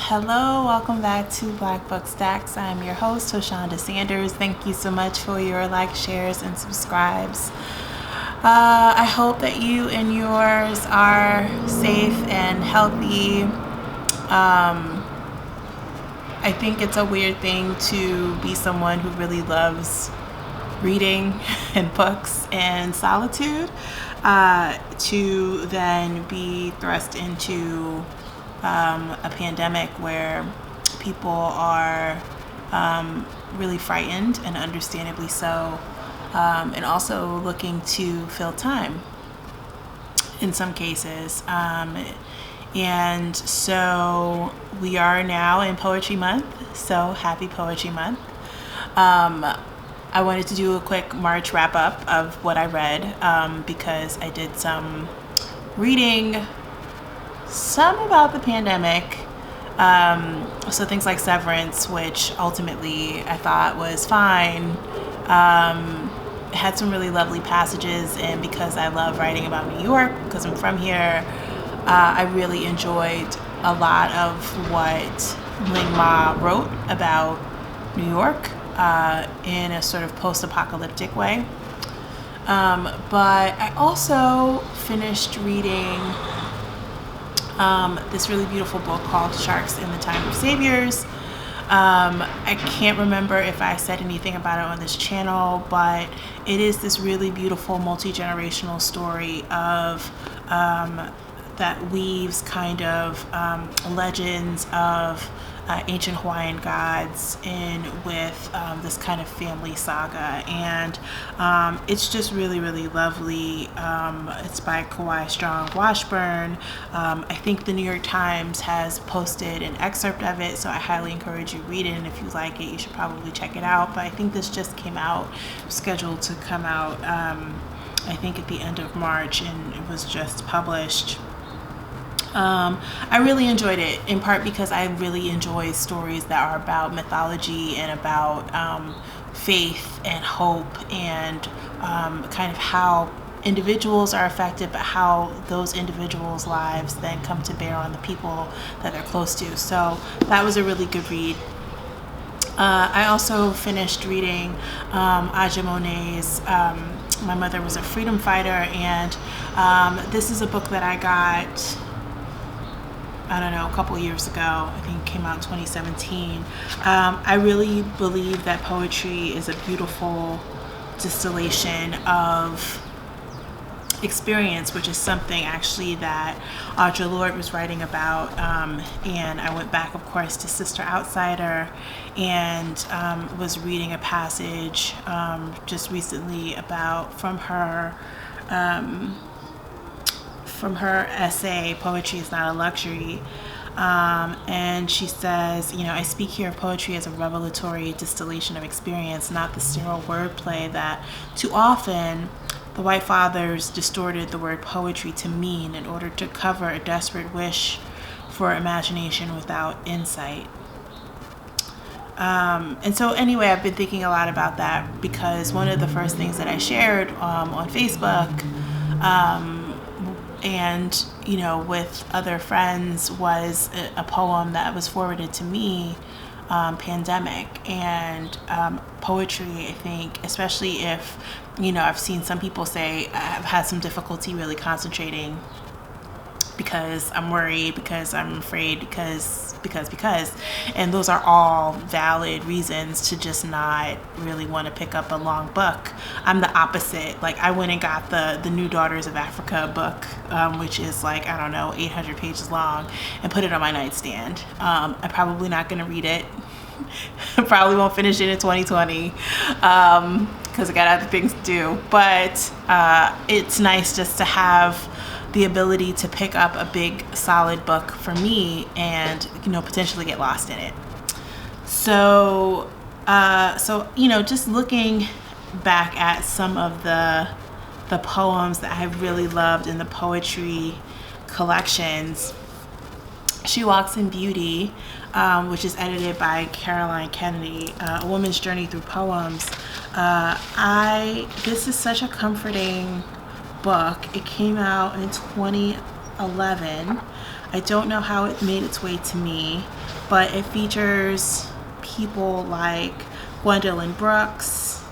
Hello, welcome back to Black Book Stacks. I'm your host, Hoshonda Sanders. Thank you so much for your likes, shares, and subscribes. I hope that you and yours are safe and healthy. I think it's a weird thing to be someone who really loves reading and books and solitude, to then be thrust into a pandemic where people are really frightened, and understandably so, and also looking to fill time in some cases. And so we are now in Poetry Month, so happy Poetry Month. I wanted to do a quick March wrap up of what I read, because I did some reading, some about the pandemic, so things like Severance, which ultimately I thought was fine. It had some really lovely passages, and because I love writing about New York, because I'm from here, I really enjoyed a lot of what Ling Ma wrote about New York in a sort of post-apocalyptic way. But I also finished reading this really beautiful book called Sharks in the Time of Saviors. I can't remember if I said anything about it on this channel, but it is this really beautiful multi-generational story of that weaves kind of legends of ancient Hawaiian gods in with this kind of family saga, and it's just really, really lovely. It's by Kawai Strong Washburn. I think the New York Times has posted an excerpt of it, so I highly encourage you to read it, and if you like it, you should probably check it out. But I think this just came out, scheduled to come out, I think at the end of March, and it was just published. I really enjoyed it, in part because I really enjoy stories that are about mythology and about faith and hope, and kind of how individuals are affected, but how those individuals' lives then come to bear on the people that they're close to. So that was a really good read. I also finished reading Aja Monet's My Mother Was a Freedom Fighter, and this is a book that I got, I don't know, a couple years ago. I think it came out in 2017. I really believe that poetry is a beautiful distillation of experience, which is something actually that Audre Lorde was writing about. And I went back, of course, to Sister Outsider, and was reading a passage just recently about from her essay, Poetry is Not a Luxury. And she says, I speak here of poetry as a revelatory distillation of experience, not the sterile wordplay that too often the white fathers distorted the word poetry to mean in order to cover a desperate wish for imagination without insight. And so anyway, I've been thinking a lot about that, because one of the first things that I shared on Facebook, and with other friends, was a poem that was forwarded to me, pandemic, and poetry. I think, especially if I've seen some people say I've had some difficulty really concentrating because I'm worried, because I'm afraid, because, and those are all valid reasons to just not really want to pick up a long book. I'm the opposite. Like, I went and got the New Daughters of Africa book, which is 800 pages long, and put it on my nightstand. I'm probably not going to read it. I probably won't finish it in 2020, because I got other things to do. But it's nice just to have the ability to pick up a big solid book for me and potentially get lost in it. So just looking back at some of the poems that I've really loved in the poetry collections, She Walks in Beauty, which is edited by Caroline Kennedy, A Woman's Journey Through Poems. This is such a comforting book. It came out in 2011. I don't know how it made its way to me, but it features people like Gwendolyn Brooks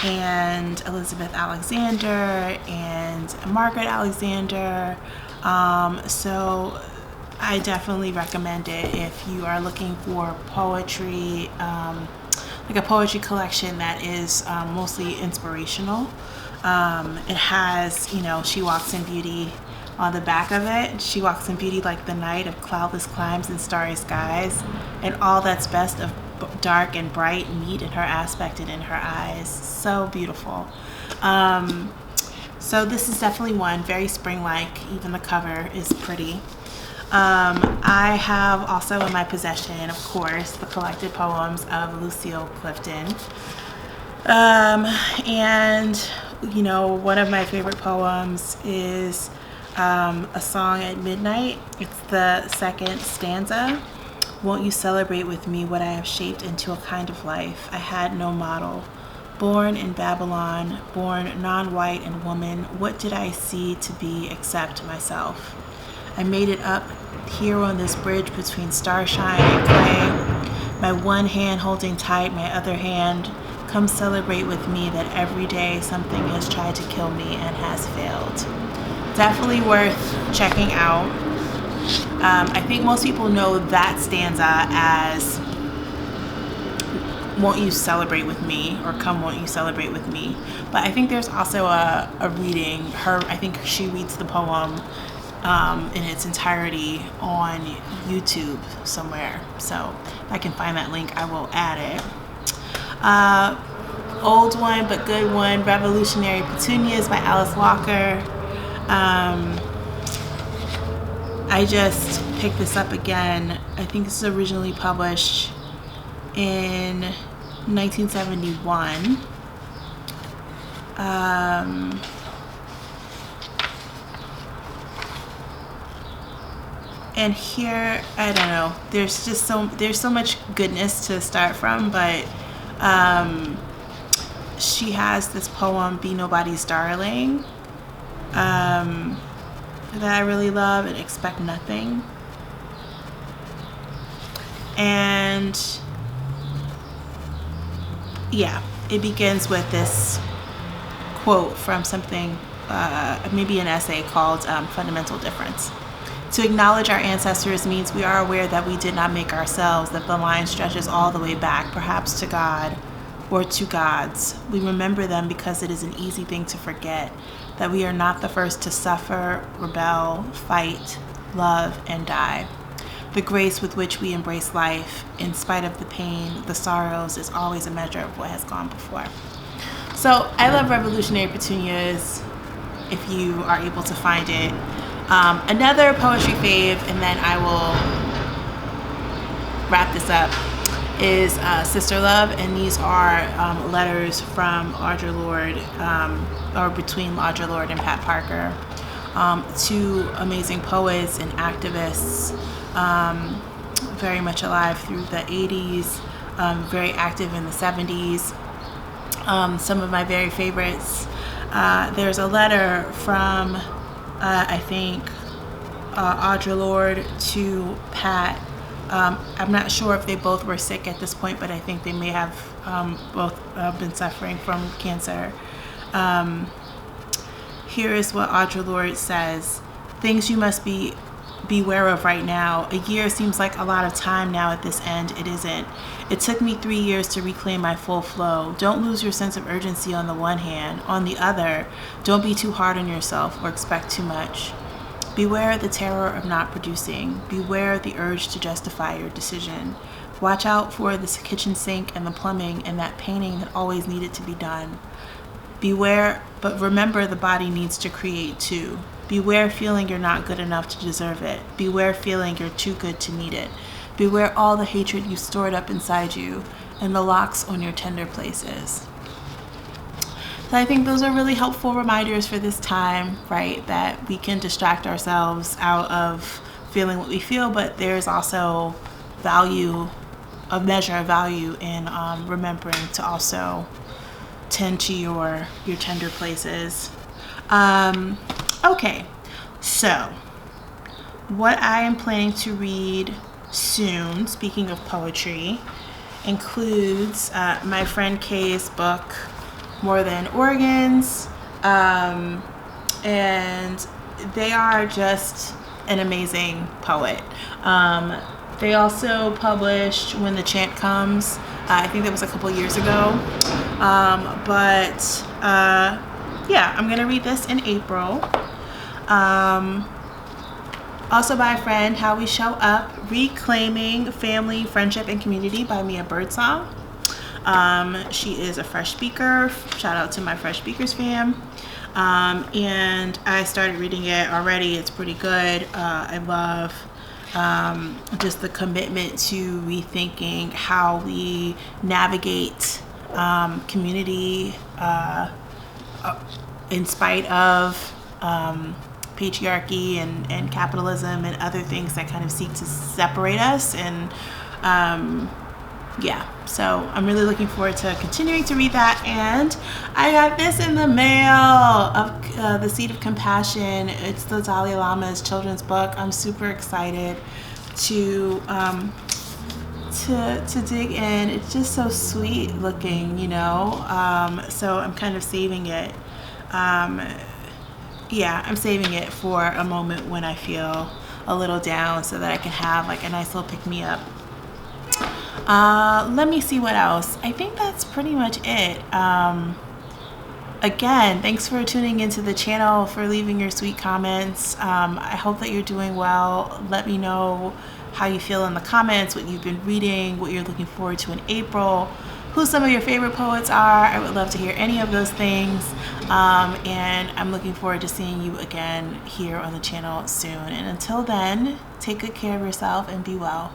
and Elizabeth Alexander and Margaret Alexander. So I definitely recommend it if you are looking for poetry, like a poetry collection that is mostly inspirational. It has, She Walks in Beauty on the back of it. She walks in beauty like the night of cloudless climes and starry skies, and all that's best of dark and bright meet in her aspect and in her eyes. So beautiful. So this is definitely one, very spring-like. Even the cover is pretty. I have also in my possession, of course, the collected poems of Lucille Clifton. And, one of my favorite poems is A Song at Midnight. It's the second stanza. Won't you celebrate with me what I have shaped into a kind of life? I had no model. Born in Babylon, born non-white and woman, what did I see to be except myself? I made it up here on this bridge between starshine and clay, my one hand holding tight, my other hand. Come celebrate with me that every day something has tried to kill me and has failed. Definitely worth checking out. I think most people know that stanza as Won't You Celebrate With Me, or Come Won't You Celebrate With Me. But I think there's also a reading. I think she reads the poem in its entirety on YouTube somewhere. So if I can find that link, I will add it. Old one, but good one, Revolutionary Petunias by Alice Walker. I just picked this up again. I think this was originally published in 1971. And here, I don't know, there's so much goodness to start from, but she has this poem, Be Nobody's Darling, that I really love, and Expect Nothing. And yeah, it begins with this quote from something, maybe an essay called Fundamental Difference. To acknowledge our ancestors means we are aware that we did not make ourselves, that the line stretches all the way back, perhaps to God or to gods. We remember them because it is an easy thing to forget, that we are not the first to suffer, rebel, fight, love, and die. The grace with which we embrace life, in spite of the pain, the sorrows, is always a measure of what has gone before. So I love Revolutionary Petunias, if you are able to find it. Another poetry fave, and then I will wrap this up, is Sister Love, and these are letters from Audre Lorde, or between Audre Lorde and Pat Parker, two amazing poets and activists, very much alive through the 80s, very active in the 70s. Some of my very favorites, there's a letter from I think Audre Lorde to Pat. I'm not sure if they both were sick at this point, but I think they may have both been suffering from cancer. Here is what Audre Lorde says. Things you must beware of right now. A year seems like a lot of time now at this end. It isn't. It took me 3 years to reclaim my full flow. Don't lose your sense of urgency on the one hand. On the other, don't be too hard on yourself or expect too much. Beware the terror of not producing. Beware the urge to justify your decision. Watch out for this kitchen sink and the plumbing and that painting that always needed to be done. Beware, but remember the body needs to create too. Beware feeling you're not good enough to deserve it. Beware feeling you're too good to need it. Beware all the hatred you stored up inside you and the locks on your tender places. So I think those are really helpful reminders for this time, right? That we can distract ourselves out of feeling what we feel, but there's also value, a measure of value in remembering to also tend to your tender places. Okay, so what I am planning to read soon, speaking of poetry, includes my friend Kay's book, More Than Organs, and they are just an amazing poet. They also published When the Chant Comes. I think that was a couple years ago. Yeah, I'm going to read this in April. Also by a friend, How We Show Up, Reclaiming Family, Friendship, and Community by Mia Birdsong. She is a Fresh Speaker. Shout out to my Fresh Speakers fam. And I started reading it already. It's pretty good. I love just the commitment to rethinking how we navigate community in spite of patriarchy and capitalism and other things that kind of seek to separate us. And yeah, so I'm really looking forward to continuing to read that. And I got this in the mail of The Seed of Compassion. It's the Dalai Lama's children's book. I'm super excited to dig in. It's just so sweet looking, you know. So I'm kind of saving it. Yeah, I'm saving it for a moment when I feel a little down so that I can have like a nice little pick-me-up. Let me see what else. I think that's pretty much it. Again, thanks for tuning into the channel, for leaving your sweet comments. I hope that you're doing well. Let me know how you feel in the comments, what you've been reading, what you're looking forward to in April, who some of your favorite poets are. I would love to hear any of those things. And I'm looking forward to seeing you again here on the channel soon. And until then, take good care of yourself and be well.